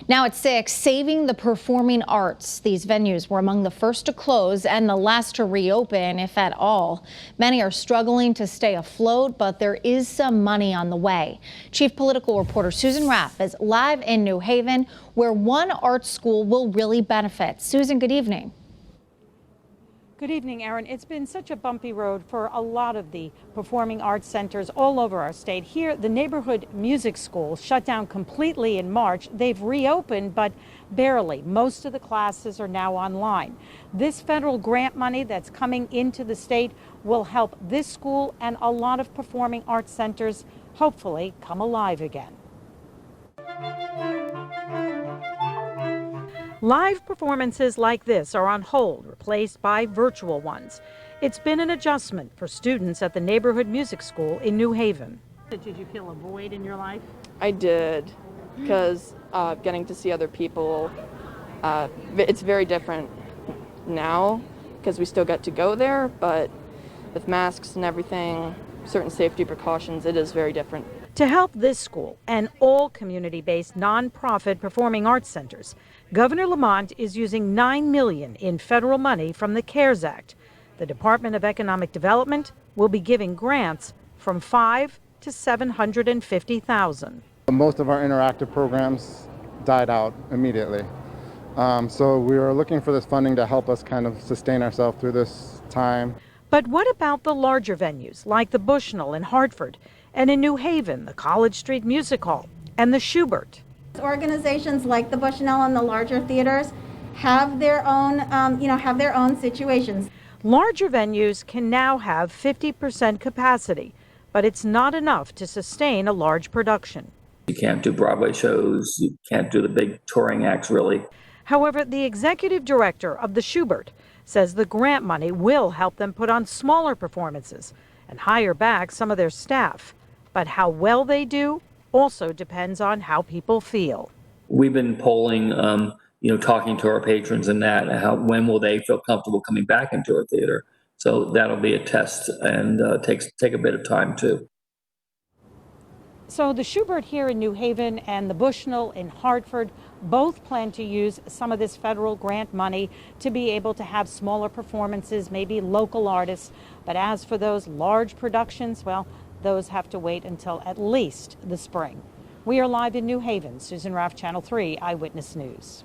Now at 6, saving the performing arts. These venues were among the first to close and the last to reopen, if at all. Many are struggling to stay afloat, but there is some money on the way. Chief Political Reporter Susan Raff is live in New Haven, where one art school will really benefit. Susan, good evening. Good evening, Erin. It's been such a bumpy road for a lot of the performing arts centers all over our state. Here, the neighborhood music school shut down completely in March. They've reopened, but barely. Most of the classes are now online. This federal grant money that's coming into the state will help this school and a lot of performing arts centers hopefully come alive again. Live performances like this are on hold, replaced by virtual ones. It's been an adjustment for students at the neighborhood music school in New Haven. Did you feel a void in your life? I did, because getting to see other people, it's very different now because we still get to go there, but with masks and everything, certain safety precautions, it is very different. To help this school and all community-based nonprofit performing arts centers, Governor Lamont is using $9 million in federal money from the CARES Act. The Department of Economic Development will be giving grants from $5 to $750,000. Most of our interactive programs died out immediately. So we are looking for this funding to help us kind of sustain ourselves through this time. But what about the larger venues like the Bushnell in Hartford? And in New Haven, the College Street Music Hall and the Schubert. Organizations like the Bushnell and the larger theaters have their own, have their own situations. Larger venues can now have 50% capacity, but it's not enough to sustain a large production. You can't do Broadway shows, you can't do the big touring acts, really. However, the executive director of the Schubert says the grant money will help them put on smaller performances and hire back some of their staff. But how well they do also depends on how people feel. We've been polling, talking to our patrons and when will they feel comfortable coming back into a theater. So that'll be a test and take a bit of time too. So the Schubert here in New Haven and the Bushnell in Hartford both plan to use some of this federal grant money to be able to have smaller performances, maybe local artists. But as for those large productions, well, those have to wait until at least the spring. We are live in New Haven. Susan Raff, Channel 3 Eyewitness News.